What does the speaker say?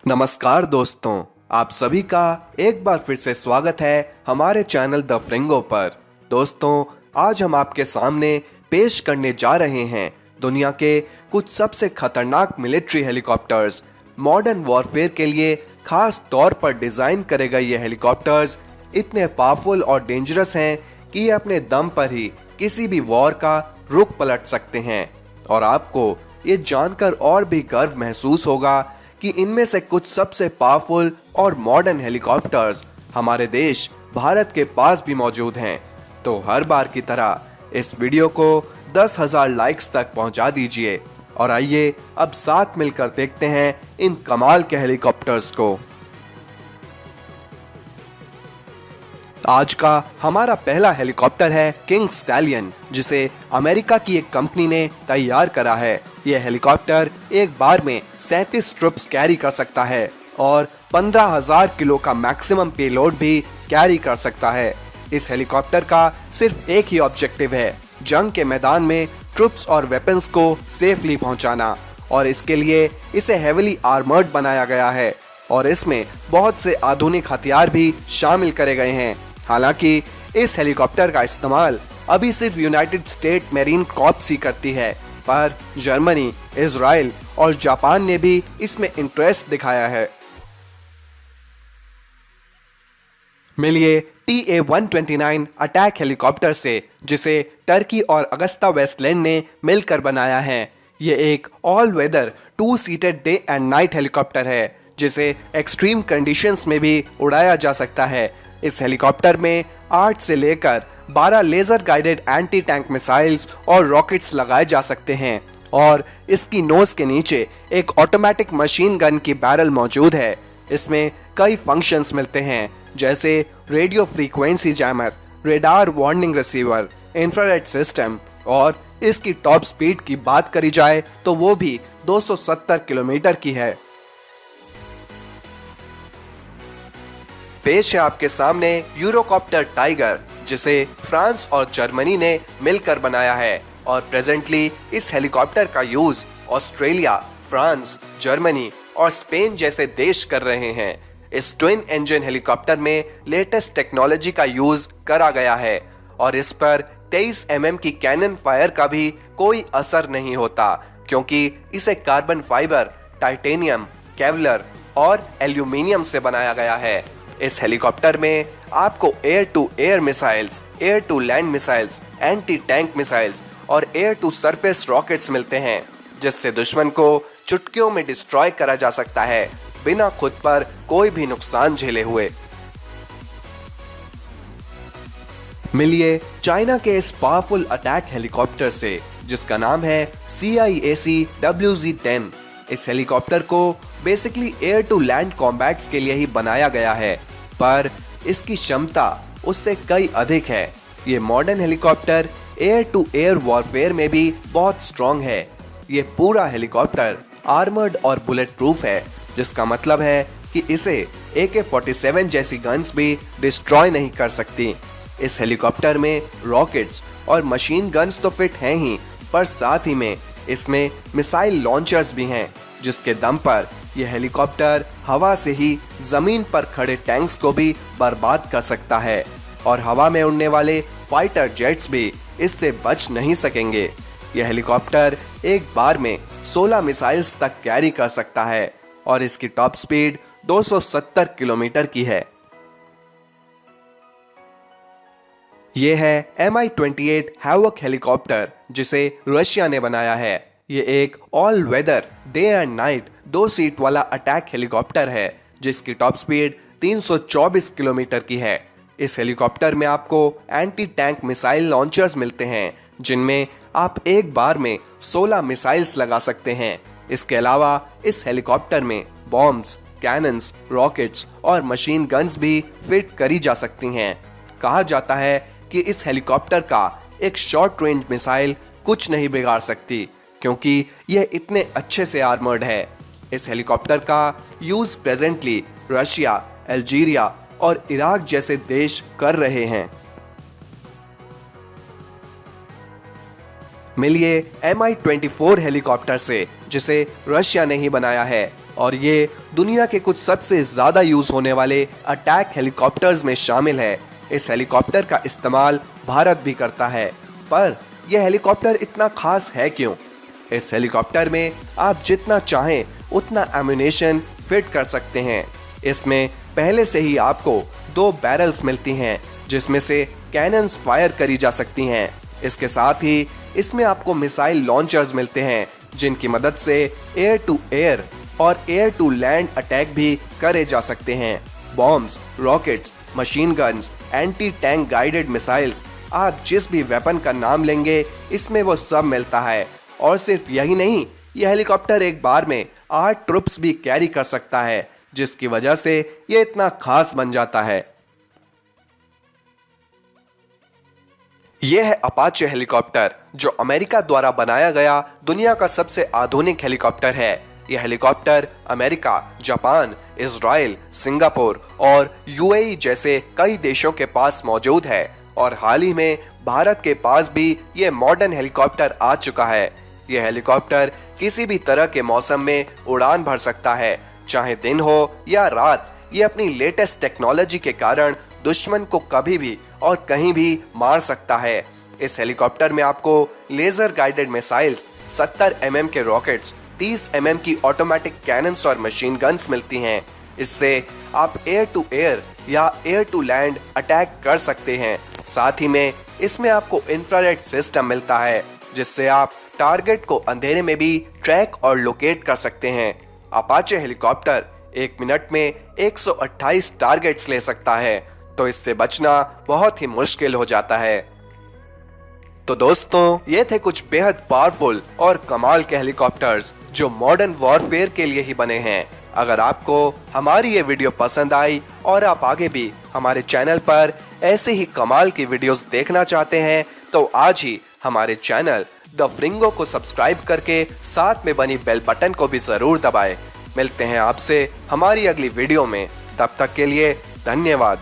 नमस्कार दोस्तों, आप सभी का एक बार फिर से स्वागत है हमारे चैनल द फ्रिंगो पर। दोस्तों, आज हम आपके सामने पेश करने जा रहे हैं दुनिया के कुछ सबसे खतरनाक मिलिट्री हेलीकॉप्टर्स। मॉडर्न वॉरफेयर के लिए खास तौर पर डिजाइन करे गए ये हेलीकॉप्टर्स इतने पावरफुल और डेंजरस हैं कि ये अपने दम पर ही किसी भी वॉर का रुख पलट सकते हैं। और आपको ये जानकर और भी गर्व महसूस होगा कि इनमें से कुछ सबसे पावरफुल और मॉडर्न हेलीकॉप्टर्स हमारे देश भारत के पास भी मौजूद हैं। तो हर बार की तरह इस वीडियो को 10,000 लाइक्स तक पहुंचा दीजिए और आइए अब साथ मिलकर देखते हैं इन कमाल के हेलीकॉप्टर्स को। आज का हमारा पहला हेलीकॉप्टर है किंग स्टैलियन, जिसे अमेरिका की एक कंपनी ने तैयार करा है। यह हेलीकॉप्टर एक बार में 37 ट्रुप्स कैरी कर सकता है और 15,000 किलो का मैक्सिमम पेलोड भी कैरी कर सकता है। इस हेलीकॉप्टर का सिर्फ एक ही ऑब्जेक्टिव है, जंग के मैदान में ट्रुप्स और वेपन्स को सेफली पहुंचाना, और इसके लिए इसे हेवीली आर्मर्ड बनाया गया है और इसमें बहुत से आधुनिक हथियार भी शामिल करे गए हैं। हालांकि इस हेलीकॉप्टर का इस्तेमाल अभी सिर्फ यूनाइटेड स्टेट मेरीन कॉर्प्स ही करती है, पर जर्मनी, इजराइल और जापान ने भी इसमें इंटरेस्ट दिखाया है। मिलिए TA-129 अटैक हेलीकॉप्टर से, जिसे टर्की और अगस्ता वेस्टलैंड ने मिलकर बनाया है। ये एक all weather 2 seated day and night helicopter है, जिसे एक्सट्रीम कंडीशंस में भी उड़ाया जा सकता है। इस हेलीकॉप्टर में 8 से लेकर 12 laser guided anti tank missiles और रॉकेट्स लगाए जा सकते हैं, और इसकी नोज के नीचे एक ऑटोमेटिक मशीन गन की बैरल मौजूद है। इसमें कई फंक्शंस मिलते हैं, जैसे radio frequency jammer, radar warning receiver, infrared system, और इसकी टॉप स्पीड की बात करी जाए तो वो भी 270 किलोमीटर की है। पेश है आपके सामने यूरोकॉप्टर टाइगर, जिसे फ्रांस और जर्मनी ने मिलकर बनाया है, और प्रेजेंटली इस हेलीकॉप्टर का यूज ऑस्ट्रेलिया, फ्रांस, जर्मनी और स्पेन जैसे देश कर रहे हैं। इस ट्विन इंजन हेलीकॉप्टर में लेटेस्ट टेक्नोलॉजी का यूज करा गया है और इस पर 23 mm की कैनन फायर का भी कोई असर नहीं होता, क्योंकि इसे कार्बन फाइबर, टाइटेनियम, केवलर और एल्यूमिनियम से बनाया गया है। इस हेलीकॉप्टर में आपको air to air missiles, air to land missiles, anti tank missiles और एयर टू सरफेस रॉकेट्स मिलते हैं, जिससे दुश्मन को चुटकियों में डिस्ट्रॉय करा जा सकता है, बिना खुद पर कोई भी नुकसान झेले हुए। मिलिए चाइना के इस पावरफुल अटैक हेलीकॉप्टर से, जिसका नाम है CIAC WZ-10। इस हेलीकॉप्टर को basically air to land combats के लिए ही बनाया गया है, पर इसकी क्षमता उससे कई अधिक है। ये modern helicopter air to air warfare में भी बहुत स्ट्रॉन्ग है। ये पूरा हेलीकॉप्टर आर्मर्ड और बुलेट प्रूफ है, जिसका मतलब है कि इसे AK-47 जैसी गन्स भी डिस्ट्रॉय नहीं कर सकती। इस हेलीकॉप्टर में रॉकेट्स और मशीन गन्स तो फिट हैं ही, पर साथ ही में इसमें मिसाइल लॉन्चर्स भी हैं, जिसके दम पर यह हेलीकॉप्टर हवा से ही जमीन पर खड़े टैंक्स को भी बर्बाद कर सकता है, और हवा में उड़ने वाले फाइटर जेट्स भी इससे बच नहीं सकेंगे। यह हेलीकॉप्टर एक बार में 16 मिसाइल्स तक कैरी कर सकता है और इसकी टॉप स्पीड 270 किलोमीटर की है। यह है Mi-28 हैवॉक हेलीकॉप्टर, जिसे रशिया ने बनाया है। ये एक all weather day and night 2 seat वाला अटैक हेलीकॉप्टर है, जिसकी टॉप स्पीड 324 किलोमीटर की है। इस हेलीकॉप्टर में आपको एंटी टैंक मिसाइल लॉन्चर्स मिलते हैं, जिनमें आप एक बार में 16 मिसाइल्स लगा सकते हैं। इसके अलावा इस हेलीकॉप्टर में बॉम्ब्स, कैनन्स, रॉकेट्स और मशीन गन्स भी फिट करी जा सकती हैं। कहा जाता है कि इस हेलीकॉप्टर का एक शॉर्ट रेंज मिसाइल कुछ नहीं बिगाड़ सकती, क्योंकि यह इतने अच्छे से आर्मर्ड है। इस हेलीकॉप्टर का यूज प्रेजेंटली रशिया, अल्जीरिया और इराक जैसे देश कर रहे हैं। मिलिए Mi-24 हेलीकॉप्टर से, जिसे रशिया ने ही बनाया है और ये दुनिया के कुछ सबसे ज्यादा यूज होने वाले अटैक हेलीकॉप्टर्स में शामिल है। इस हेलीकॉप्टर का इस्तेमाल भारत भी करता है। पर यह हेलीकॉप्टर इतना खास है क्यों? इस हेलीकॉप्टर में आप जितना चाहें उतना एम्यूनेशन फिट कर सकते हैं। इसमें पहले से ही आपको 2 बैरल्स मिलती हैं जिसमें से कैनन्स फायर करी जा सकती हैं। इसके साथ ही इसमें आपको मिसाइल लॉन्चर्स मिलते हैं जिनकी मदद से एयर टू एयर और एयर टू लैंड अटैक भी करे जा सकते हैं। Bombs, rockets, machine guns, anti tank guided missiles, आप जिस भी वेपन का नाम लेंगे इसमें वो सब मिलता है। और सिर्फ यही नहीं, यह हेलीकॉप्टर एक बार में 8 ट्रुप्स भी कैरी कर सकता है, जिसकी वजह से यह इतना खास बन जाता है। यह है अपाचे हेलीकॉप्टर, जो अमेरिका द्वारा बनाया गया दुनिया का सबसे आधुनिक हेलीकॉप्टर है। यह helicopter America, Japan, Israel, Singapore और यूएई जैसे कई देशों के पास मौजूद है और हाल ही में भारत के पास भी यह मॉडर्न हेलीकॉप्टर आ चुका है। यह हेलीकॉप्टर किसी भी तरह के मौसम में उड़ान भर सकता है, चाहे दिन हो या रात। ये अपनी लेटेस्ट टेक्नोलॉजी के कारण दुश्मन को कभी भी और कहीं भी मार सकता है। इस हेलीकॉप्टर में आपको लेजर गाइडेड मिसाइल्स, 70 mm के रॉकेट्स, 30 mm की ऑटोमेटिक कैनन्स और मशीन गन्स मिलती हैं। इससे आप एयर टू एयर या एयर टू लैंड अटैक कर सकते हैं। साथ ही में इसमें आपको इंफ्रारेड सिस्टम मिलता है जिससे आप टारगेट को अंधेरे में भी ट्रैक और लोकेट कर सकते हैं। अपाचे हेलीकॉप्टर 1 मिनट में 128 टारगेट्स ले सकता है, तो इससे बचना बहुत ही मुश्किल हो जाता है। तो दोस्तों, ये थे कुछ बेहद पावरफुल और कमाल के हेलीकॉप्टर्स जो मॉडर्न वॉरफेयर के लिए ही बने हैं। अगर आपको हमारी ये वीडियो पसंद आई और आप आगे भी हमारे चैनल पर ऐसे ही कमाल की वीडियोस देखना चाहते हैं, तो आज ही हमारे चैनल द फ्रिंगो को सब्सक्राइब करके साथ में बनी बेल बटन को भी जरूर दबाएं। मिलते हैं आपसे हमारी अगली वीडियो में, तब तक के लिए धन्यवाद।